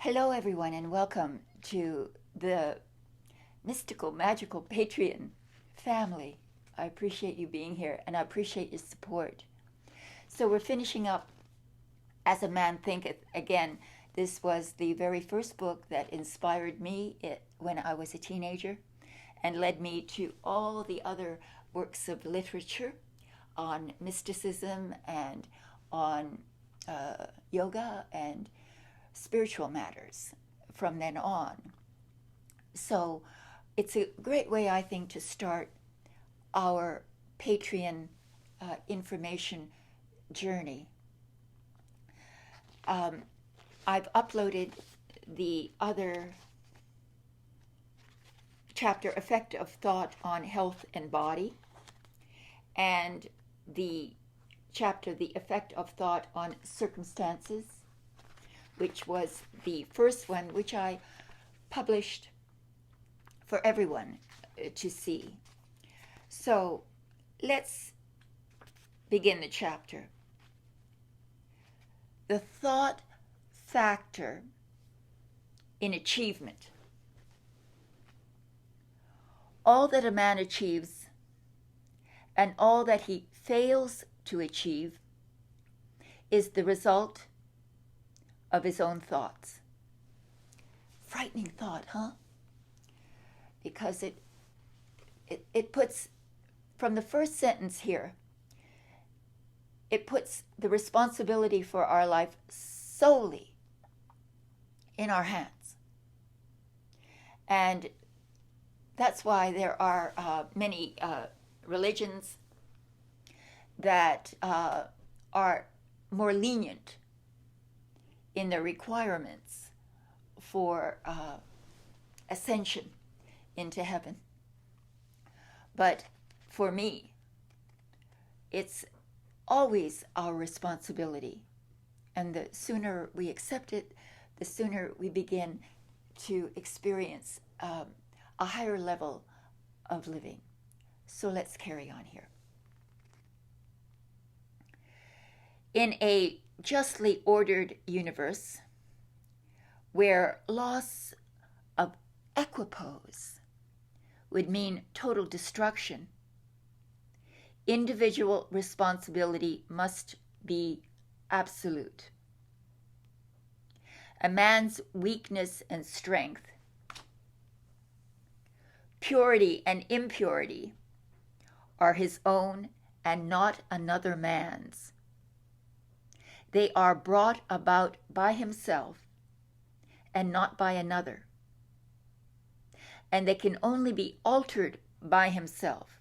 Hello, everyone, and welcome to the mystical, magical Patreon family. I appreciate you being here, and I appreciate your support. So we're finishing up As a Man Thinketh. Again, this was the very first book that inspired me when I was a teenager and led me to all the other works of literature on mysticism and on yoga and spiritual matters from then on. So it's a great way, I think, to start our Patreon information journey. I've uploaded the other chapter, Effect of Thought on Health and Body, and the chapter, The Effect of Thought on Circumstances, which was the first one, which I published for everyone to see. So let's begin the chapter. The thought factor in achievement. All that a man achieves and all that he fails to achieve is the result of his own thoughts. Frightening thought, huh? Because it puts, from the first sentence here, it puts the responsibility for our life solely in our hands. And that's why there are many religions that are more lenient in their requirements for ascension into heaven. But for me, it's always our responsibility. And the sooner we accept it, the sooner we begin to experience a higher level of living. So let's carry on here. In a justly ordered universe where loss of equipoise would mean total destruction, individual responsibility must be absolute. A man's weakness and strength, purity and impurity are his own and not another man's. They are brought about by himself and not by another. And they can only be altered by himself,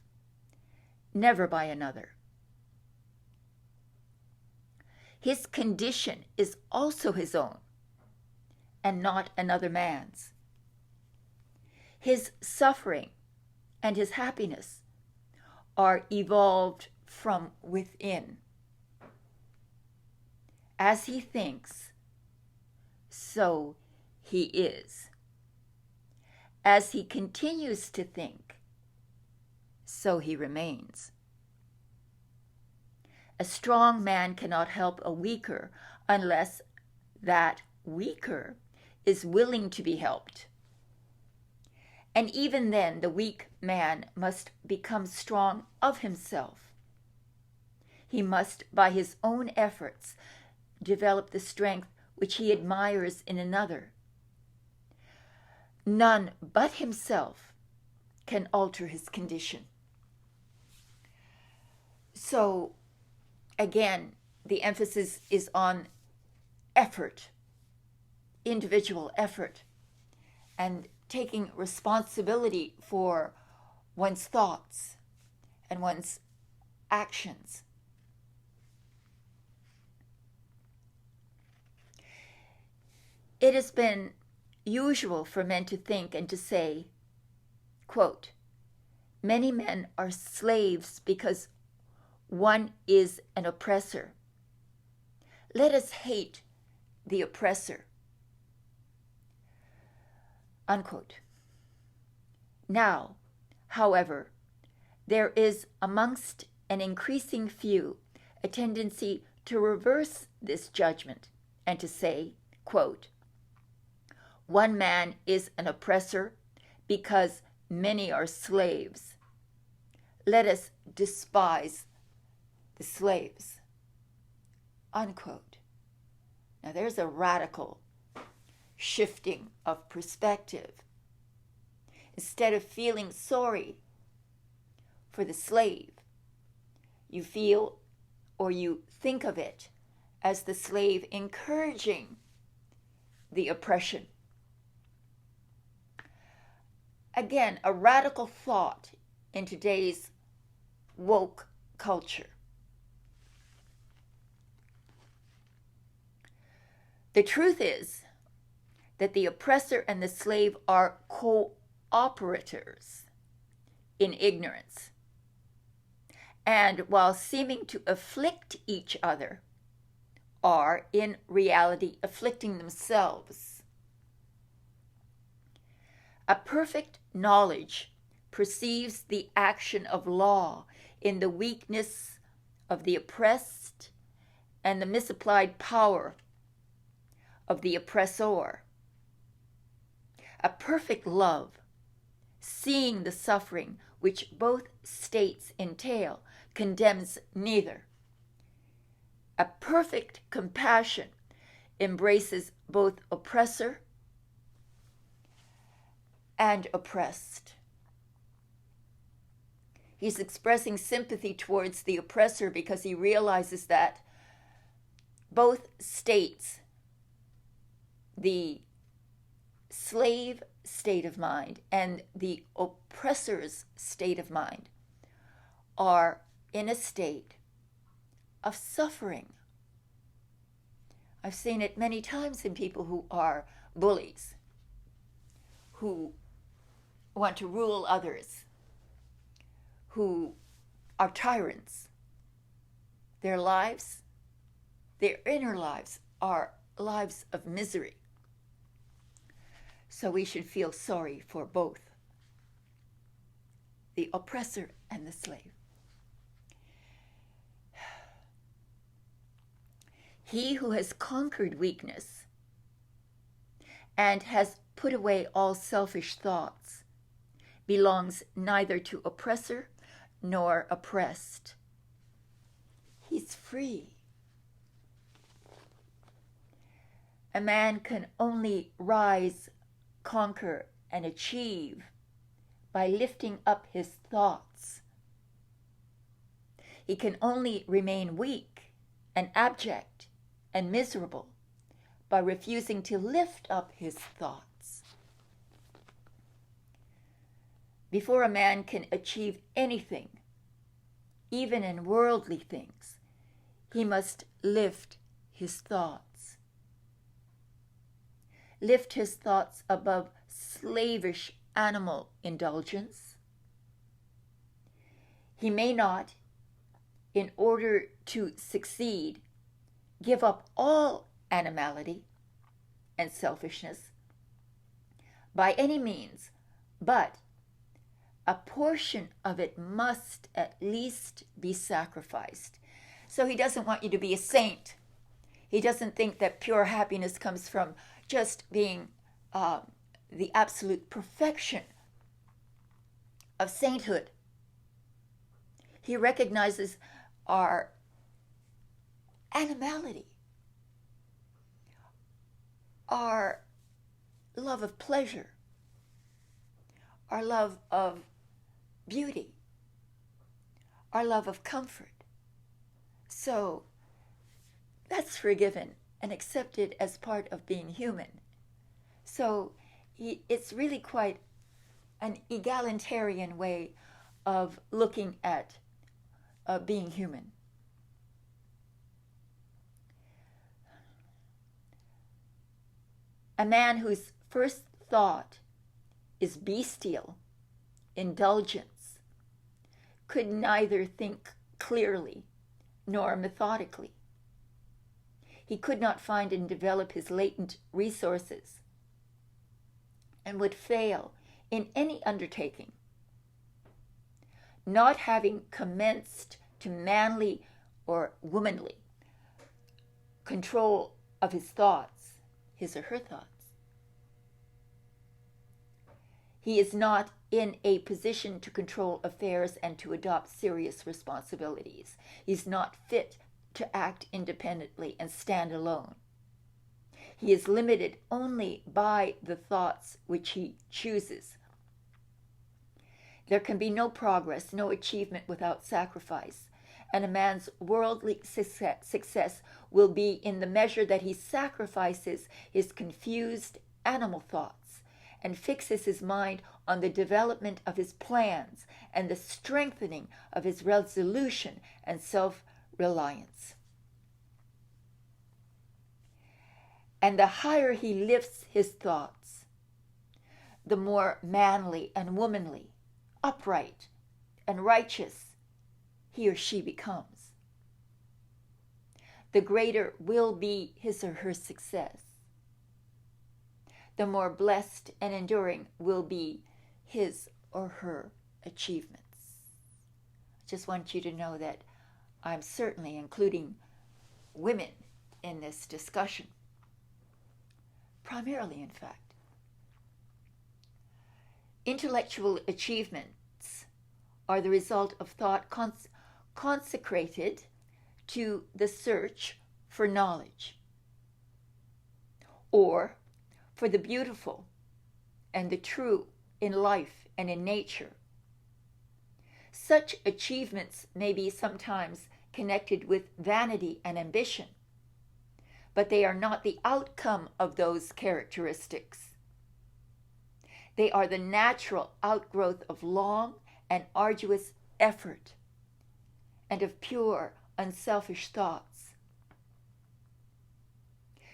never by another. His condition is also his own and not another man's. His suffering and his happiness are evolved from within. As he thinks, so he is. As he continues to think, so he remains. A strong man cannot help a weaker unless that weaker is willing to be helped. And even then, the weak man must become strong of himself. He must, by his own efforts, develop the strength which he admires in another. None but himself can alter his condition. So, again, the emphasis is on effort, individual effort, and taking responsibility for one's thoughts and one's actions. It has been usual for men to think and to say, quote, many men are slaves because one is an oppressor. Let us hate the oppressor. Unquote. Now, however, there is amongst an increasing few a tendency to reverse this judgment and to say, quote, One man is an oppressor because many are slaves. Let us despise the slaves. Unquote. Now there's a radical shifting of perspective. Instead of feeling sorry for the slave, you feel or you think of it as the slave encouraging the oppression. Again, a radical thought in today's woke culture. The truth is that the oppressor and the slave are cooperators in ignorance, and while seeming to afflict each other, are in reality afflicting themselves. A perfect knowledge perceives the action of law in the weakness of the oppressed and the misapplied power of the oppressor. A perfect love, seeing the suffering which both states entail, condemns neither. A perfect compassion embraces both oppressor and oppressed. He's expressing sympathy towards the oppressor because he realizes that both states, the slave state of mind and the oppressor's state of mind, are in a state of suffering. I've seen it many times in people who are bullies, who want to rule others, who are tyrants. Their lives, their inner lives, are lives of misery. So we should feel sorry for both the oppressor and the slave. He who has conquered weakness and has put away all selfish thoughts belongs neither to oppressor nor oppressed. He's free. A man can only rise, conquer, and achieve by lifting up his thoughts. He can only remain weak and abject and miserable by refusing to lift up his thoughts. Before a man can achieve anything, even in worldly things, he must lift his thoughts. Lift his thoughts above slavish animal indulgence. He may not, in order to succeed, give up all animality and selfishness by any means, but a portion of it must at least be sacrificed. So he doesn't want you to be a saint. He doesn't think that pure happiness comes from just being the absolute perfection of sainthood. He recognizes our animality, our love of pleasure, our love of beauty, our love of comfort. So that's forgiven and accepted as part of being human. So it's really quite an egalitarian way of looking at being human. A man whose first thought is bestial indulgence could neither think clearly nor methodically. He could not find and develop his latent resources and would fail in any undertaking. Not having commenced to manly or womanly control of his thoughts, his or her thoughts, He is not in a position to control affairs and to adopt serious responsibilities. He's not fit to act independently and stand alone. He is limited only by the thoughts which he chooses. There can be no progress, no achievement without sacrifice, and a man's worldly success will be in the measure that he sacrifices his confused animal thoughts and fixes his mind on the development of his plans and the strengthening of his resolution and self-reliance. And the higher he lifts his thoughts, the more manly and womanly, upright and righteous he or she becomes. The greater will be his or her success. The more blessed and enduring will be his or her achievements. I just want you to know that I'm certainly including women in this discussion. Primarily, in fact. Intellectual achievements are the result of thought consecrated to the search for knowledge, or for the beautiful and the true in life and in nature. Such achievements may be sometimes connected with vanity and ambition, but they are not the outcome of those characteristics. They are the natural outgrowth of long and arduous effort and of pure, unselfish thoughts.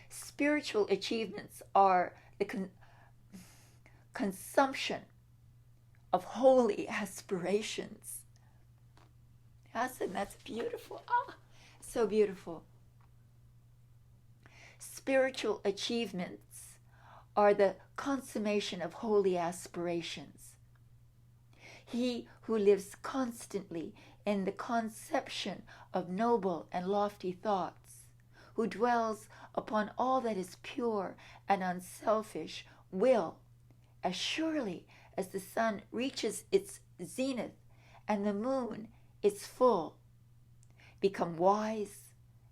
Spiritual achievements are the consumption of holy aspirations. That's beautiful. So beautiful. Spiritual achievements are the consummation of holy aspirations. He who lives constantly in the conception of noble and lofty thoughts, who dwells upon all that is pure and unselfish, will, as surely as the sun reaches its zenith and the moon its full, become wise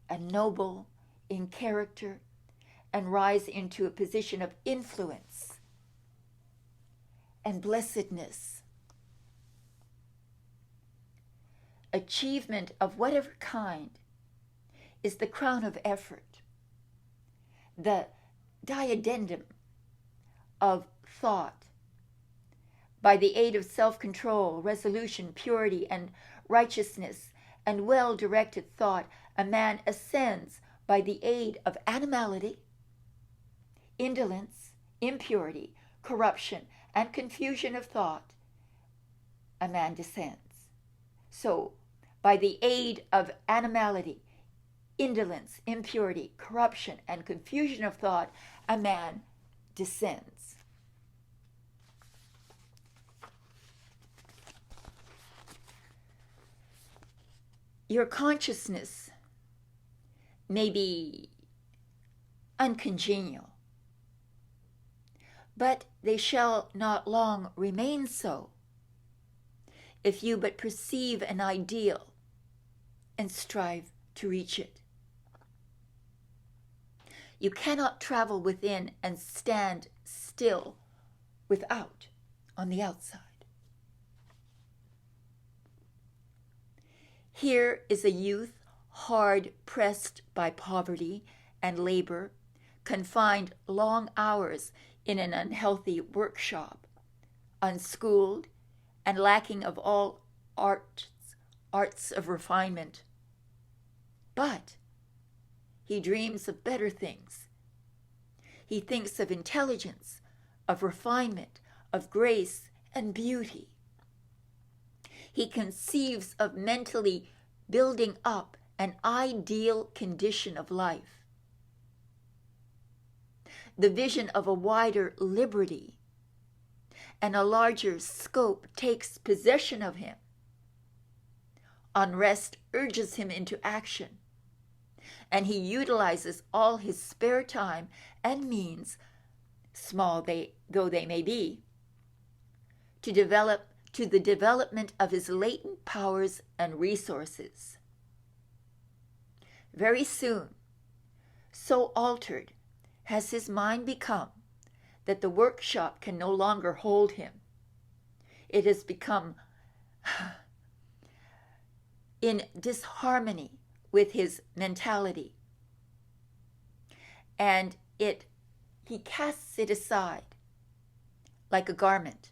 and noble in character and rise into a position of influence and blessedness. Achievement of whatever kind is the crown of effort, the diadem of thought. By the aid of self-control, resolution, purity, and righteousness, and well-directed thought, a man ascends by the aid of animality, indolence, impurity, corruption, and confusion of thought. A man descends. So, by the aid of animality, indolence, impurity, corruption, and confusion of thought, a man descends. Your consciousness may be uncongenial, but they shall not long remain so, if you but perceive an ideal and strive to reach it. You cannot travel within and stand still without on the outside. Here is a youth hard pressed by poverty and labor, confined long hours in an unhealthy workshop, unschooled and lacking of all arts of refinement. But he dreams of better things. He thinks of intelligence, of refinement, of grace and beauty. He conceives of mentally building up an ideal condition of life. The vision of a wider liberty and a larger scope takes possession of him. Unrest urges him into action, and he utilizes all his spare time and means, small though they may be, to the development of his latent powers and resources. Very soon, so altered has his mind become that the workshop can no longer hold him. It has become in disharmony with his mentality. And he casts it aside like a garment.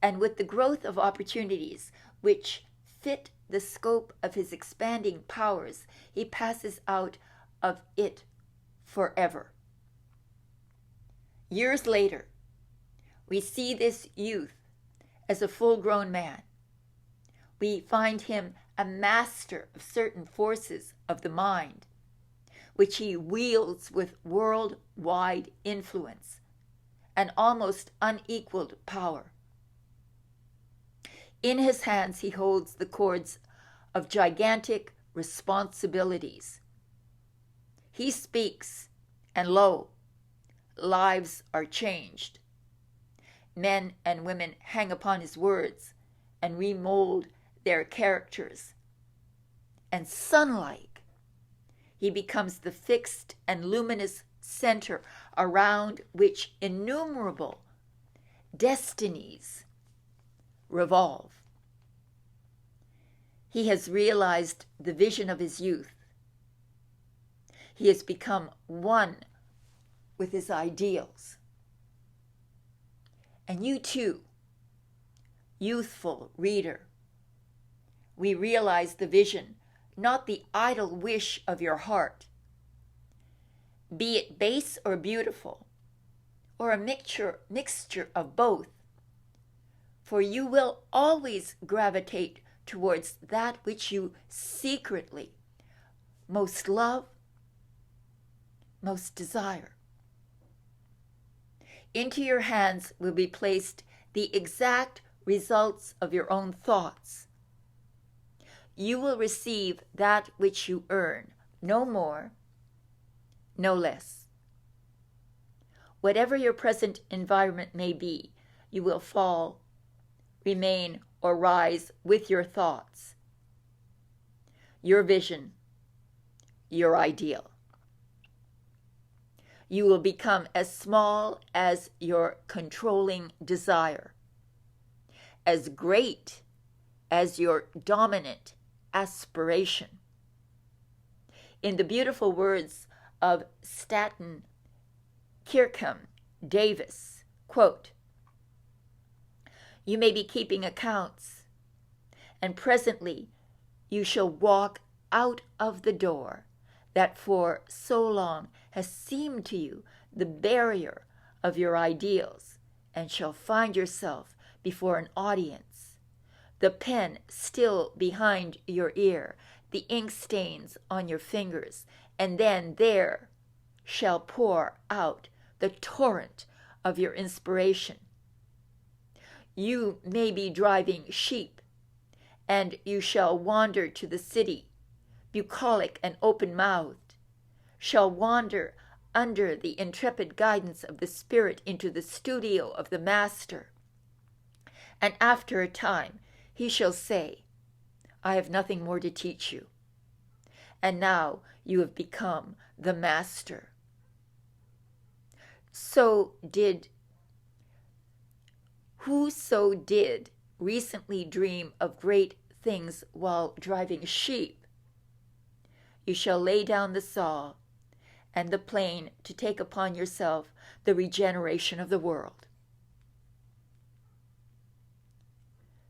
And with the growth of opportunities which fit the scope of his expanding powers, he passes out of it forever. Years later, we see this youth as a full-grown man. We find him a master of certain forces of the mind, which he wields with worldwide influence and almost unequaled power. In his hands he holds the cords of gigantic responsibilities. He speaks, and lo, lives are changed. Men and women hang upon his words and remold their characters. And sun-like, he becomes the fixed and luminous center around which innumerable destinies revolve. He has realized the vision of his youth. He has become one with his ideals. And you too, youthful reader, we realize the vision, not the idle wish of your heart. Be it base or beautiful, or a mixture of both, for you will always gravitate towards that which you secretly most love, most desire. Into your hands will be placed the exact results of your own thoughts. You will receive that which you earn, no more, no less. Whatever your present environment may be, you will fall, remain, or rise with your thoughts, your vision, your ideal. You will become as small as your controlling desire, as great as your dominant aspiration. In the beautiful words of Staten Kirkham Davis, quote, "You may be keeping accounts, and presently you shall walk out of the door that for so long has seemed to you the barrier of your ideals, and shall find yourself before an audience, the pen still behind your ear, the ink stains on your fingers, and then there shall pour out the torrent of your inspiration. You may be driving sheep, and you shall wander to the city, bucolic and open-mouthed, shall wander under the intrepid guidance of the Spirit into the studio of the Master. And after a time he shall say, 'I have nothing more to teach you. And now you have become the Master.' Whoso did recently dream of great things while driving sheep, you shall lay down the saw and the plane to take upon yourself the regeneration of the world.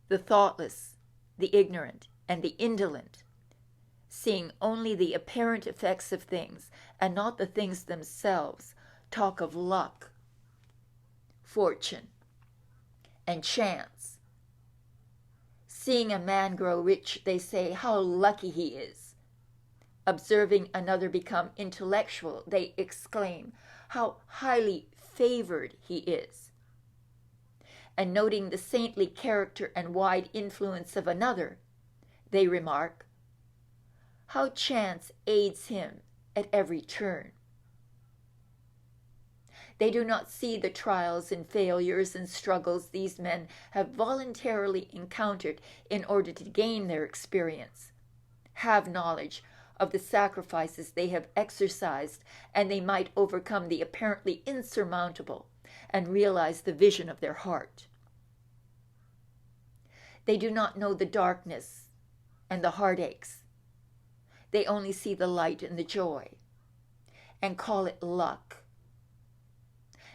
The thoughtless, the ignorant, and the indolent, seeing only the apparent effects of things and not the things themselves, talk of luck, fortune, and chance. Seeing a man grow rich, they say, 'How lucky he is.' Observing another become intellectual, they exclaim, 'How highly favored he is.' And noting the saintly character and wide influence of another, they remark, 'How chance aids him at every turn.' They do not see the trials and failures and struggles these men have voluntarily encountered in order to gain their experience, have knowledge of the sacrifices they have exercised, and they might overcome the apparently insurmountable and realize the vision of their heart. They do not know the darkness and the heartaches. They only see the light and the joy and call it luck.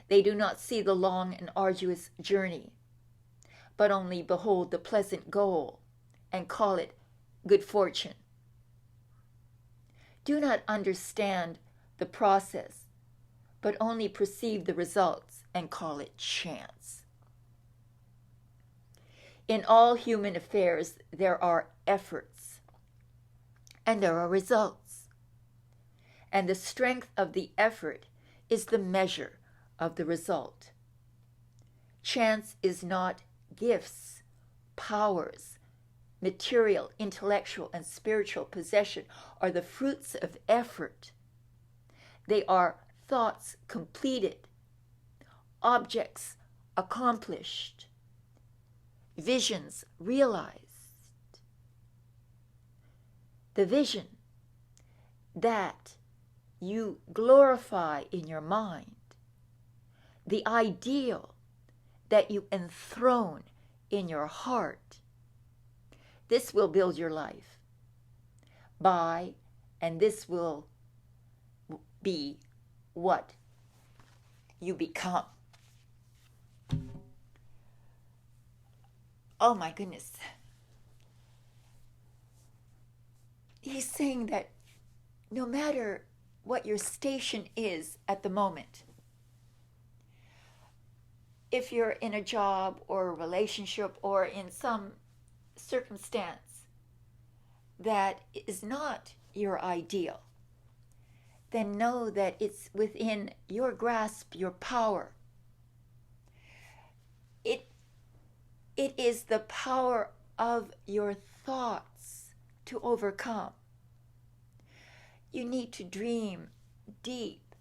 They do not see the long and arduous journey, but only behold the pleasant goal and call it good fortune. Do not understand the process, but only perceive the results and call it chance. In all human affairs, there are efforts and there are results. And the strength of the effort is the measure of the result. Chance is not gifts, powers, material, intellectual, and spiritual possession are the fruits of effort. They are thoughts completed, objects accomplished, visions realized. The vision that you glorify in your mind, the ideal that you enthrone in your heart, this will build your life and this will be what you become. Oh my goodness. He's saying that no matter what your station is at the moment, if you're in a job or a relationship or in some circumstance that is not your ideal, then know that it's within your grasp, your power. It is the power of your thoughts to overcome. You need to dream deep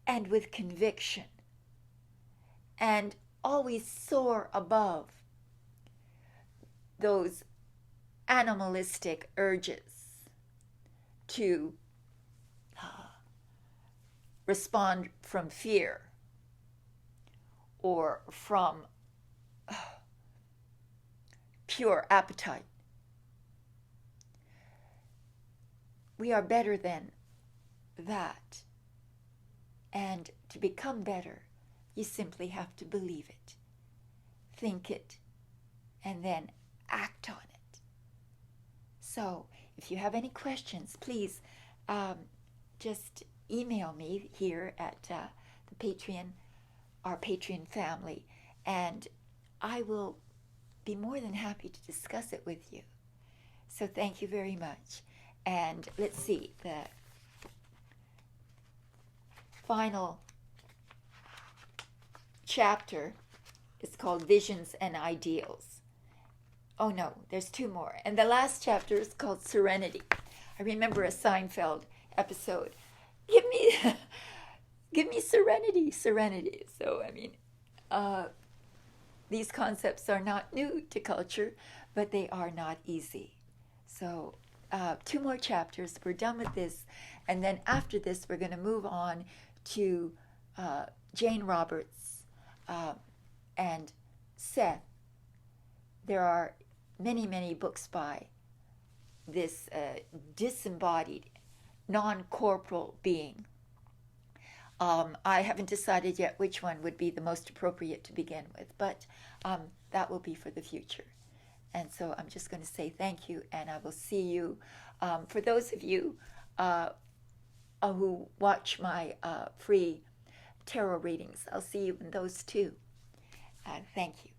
and with conviction and always soar above those animalistic urges to respond from fear or from pure appetite. We are better than that. And to become better, you simply have to believe it, think it, and then act on it. So if you have any questions, please just email me here at the Patreon, our Patreon family, and I will be more than happy to discuss it with you. So thank you very much. And let's see, the final chapter is called Visions and Ideals. Oh no, there's two more. And the last chapter is called Serenity. I remember a Seinfeld episode. Give me serenity. So, I mean, these concepts are not new to culture, but they are not easy. So, two more chapters. We're done with this. And then after this, we're going to move on to Jane Roberts and Seth. There are many, many books by this disembodied, non-corporal being. I haven't decided yet which one would be the most appropriate to begin with, but that will be for the future. And so I'm just going to say thank you, and I will see you. For those of you who watch my free tarot readings, I'll see you in those too. Thank you.